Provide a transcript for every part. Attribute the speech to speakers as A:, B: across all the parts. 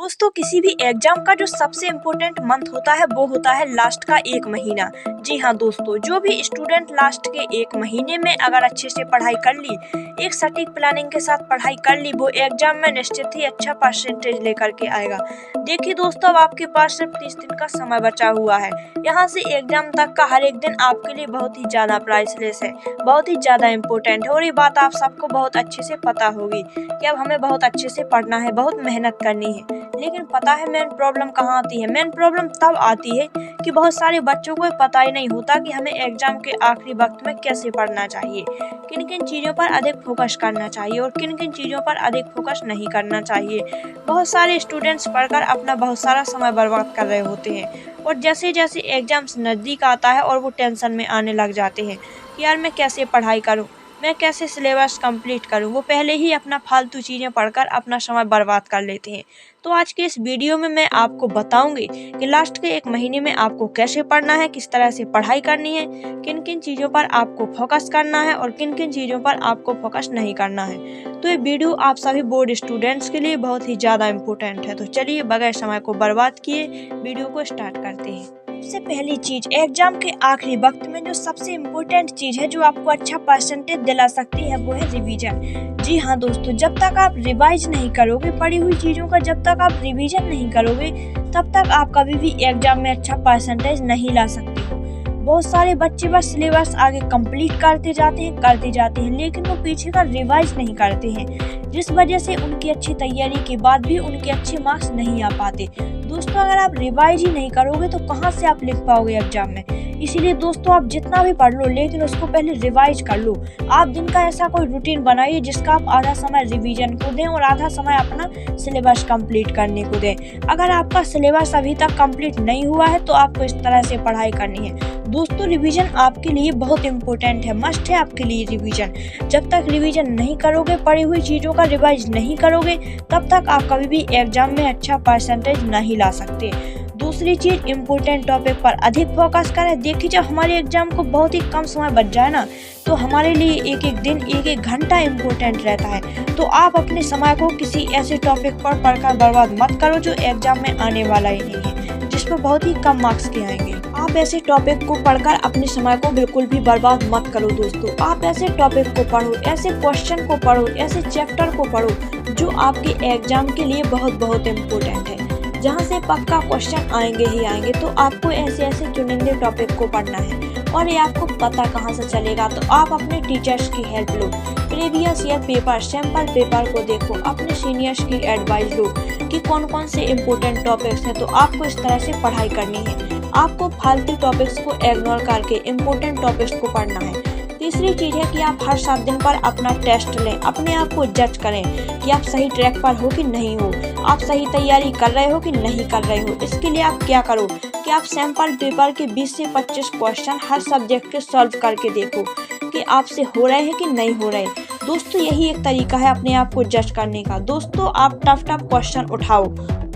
A: दोस्तों किसी भी एग्जाम का जो सबसे इम्पोर्टेंट मंथ होता है वो होता है लास्ट का 1 महीना। जी हाँ दोस्तों, जो भी स्टूडेंट लास्ट के 1 महीने में अगर अच्छे से पढ़ाई कर ली, एक सटीक प्लानिंग के साथ पढ़ाई कर ली, वो एग्जाम में निश्चित ही अच्छा परसेंटेज लेकर के आएगा। देखिए दोस्तों, अब आपके पास सिर्फ 30 दिन का समय बचा हुआ है। यहाँ से एग्जाम तक का हर एक दिन आपके लिए बहुत ही ज्यादा प्राइसलेस है, बहुत ही ज्यादा इम्पोर्टेंट है। और ये बात आप सबको बहुत अच्छे से पता होगी कि अब हमें बहुत अच्छे से पढ़ना है, बहुत मेहनत करनी है। लेकिन पता है मेन प्रॉब्लम कहाँ आती है? मेन प्रॉब्लम तब आती है कि बहुत सारे बच्चों को पता ही नहीं होता कि हमें एग्जाम के आखिरी वक्त में कैसे पढ़ना चाहिए, किन किन चीज़ों पर अधिक फोकस करना चाहिए और किन किन चीज़ों पर अधिक फोकस नहीं करना चाहिए। बहुत सारे स्टूडेंट्स पढ़कर अपना बहुत सारा समय बर्बाद कर रहे होते हैं और जैसे जैसे एग्जाम्स नज़दीक आता है और वो टेंशन में आने लग जाते हैं कि यार मैं कैसे पढ़ाई करूँ, मैं कैसे सिलेबस कंप्लीट करूं। वो पहले ही अपना फालतू चीज़ें पढ़कर अपना समय बर्बाद कर लेते हैं। तो आज के इस वीडियो में मैं आपको बताऊंगी कि लास्ट के 1 महीने में आपको कैसे पढ़ना है, किस तरह से पढ़ाई करनी है, किन किन चीज़ों पर आपको फोकस करना है और किन किन चीज़ों पर आपको फोकस नहीं करना है। तो ये वीडियो आप सभी बोर्ड स्टूडेंट्स के लिए बहुत ही ज़्यादा इम्पोर्टेंट है। तो चलिए बगैर समय को बर्बाद किए वीडियो को स्टार्ट करते हैं। सबसे पहली चीज, एग्जाम के आखिरी वक्त में जो सबसे इम्पोर्टेंट चीज है जो आपको अच्छा परसेंटेज दिला सकती है वो है रिवीजन। जी हाँ दोस्तों, जब तक आप रिवाइज नहीं करोगे पढ़ी हुई चीजों का, जब तक आप रिवीजन नहीं करोगे तब तक आप कभी भी एग्जाम में अच्छा परसेंटेज नहीं ला सकते हो। बहुत सारे बच्चे बस सिलेबस आगे कंप्लीट करते जाते हैं लेकिन वो पीछे का रिवाइज नहीं करते हैं, जिस वजह से उनकी अच्छी तैयारी के बाद भी उनके अच्छे मार्क्स नहीं आ पाते। दोस्तों अगर आप रिवाइज ही नहीं करोगे तो कहाँ से आप लिख पाओगे एग्जाम में? इसीलिए दोस्तों आप जितना भी पढ़ लो लेकिन उसको पहले रिवाइज कर लो। आप दिन का ऐसा कोई रूटीन बनाइए जिसका आप आधा समय रिवीजन को दें और आधा समय अपना सिलेबस कंप्लीट करने को दें। अगर आपका सिलेबस अभी तक कंप्लीट नहीं हुआ है तो आपको इस तरह से पढ़ाई करनी है। दोस्तों रिवीजन आपके लिए बहुत इम्पोर्टेंट है, मस्ट है आपके लिए रिवीजन। जब तक रिवीजन नहीं करोगे, पढ़ी हुई चीज़ों का रिवाइज नहीं करोगे, तब तक आप कभी भी एग्जाम में अच्छा परसेंटेज नहीं ला सकते। दूसरी चीज, इम्पोर्टेंट टॉपिक पर अधिक फोकस करें। देखिए जब हमारे एग्जाम को बहुत ही कम समय बच जाए ना, तो हमारे लिए एक एक दिन, एक एक घंटा इम्पोर्टेंट रहता है। तो आप अपने समय को किसी ऐसे टॉपिक पर पढ़कर बर्बाद मत करो जो एग्जाम में आने वाला ही नहीं है, जिस पर बहुत ही कम मार्क्स के आएंगे। आप ऐसे टॉपिक को पढ़कर अपने समय को बिल्कुल भी बर्बाद मत करो दोस्तों। आप ऐसे टॉपिक को पढ़ो, ऐसे क्वेश्चन को पढ़ो, ऐसे चैप्टर को पढ़ो जो आपके एग्जाम के लिए बहुत इम्पोर्टेंट है, जहाँ से पक्का क्वेश्चन आएंगे ही आएंगे। तो आपको ऐसे ऐसे चुनिंदे टॉपिक को पढ़ना है। और ये आपको पता कहाँ से चलेगा? तो आप अपने टीचर्स की हेल्प लो, previous year paper, sample paper को देखो, अपने सीनियर्स की एडवाइस लो कि कौन कौन से इम्पोर्टेंट टॉपिक्स हैं। तो आपको इस तरह से पढ़ाई करनी है। आपको फालतू टॉपिक्स को इग्नोर करके इम्पोर्टेंट टॉपिक्स को पढ़ना है। तीसरी चीज़ है कि आप हर 7 दिन पर अपना टेस्ट लें, अपने आप को जज करें कि आप सही ट्रैक पर हो कि नहीं हो, आप सही तैयारी कर रहे हो कि नहीं कर रहे हो। इसके लिए आप क्या करो कि आप सैम्पल पेपर के 20 से 25 क्वेश्चन हर सब्जेक्ट के सॉल्व करके देखो कि आपसे हो रहे हैं कि नहीं हो रहे। दोस्तों यही एक तरीका है अपने आप को जज करने का। दोस्तों आप टफ क्वेश्चन उठाओ,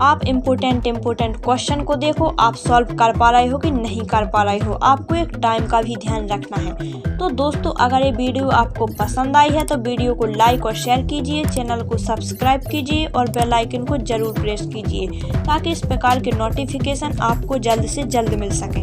A: आप इम्पोर्टेंट क्वेश्चन को देखो, आप सॉल्व कर पा रहे हो कि नहीं कर पा रहे हो। आपको एक टाइम का भी ध्यान रखना है। तो दोस्तों अगर ये वीडियो आपको पसंद आई है तो वीडियो को लाइक और शेयर कीजिए, चैनल को सब्सक्राइब कीजिए और बेल आइकन को जरूर प्रेस कीजिए ताकि इस प्रकार के नोटिफिकेशन आपको जल्द से जल्द मिल सके।